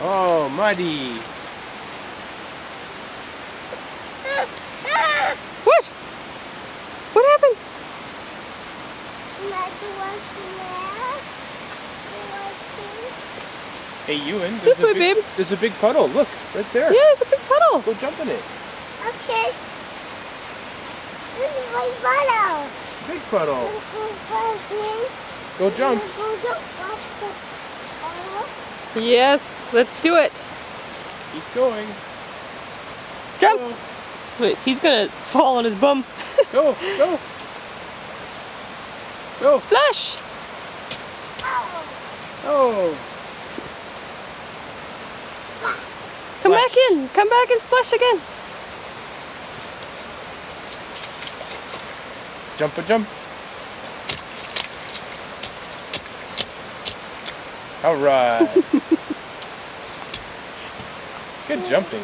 Oh, muddy. What? What happened? Hey, Ewan. It's this way, babe. There's a big puddle. Look, right there. Yeah, it's a big puddle. Go jump in it. Okay. This is my puddle. Big puddle. Go jump. Yes, let's do it. Keep going. Jump. Go. Wait, he's gonna fall on his bum. Go. Go. Go. Splash. Oh. Come back in. Come back and splash again. Jump a jump. All right. Good jumping.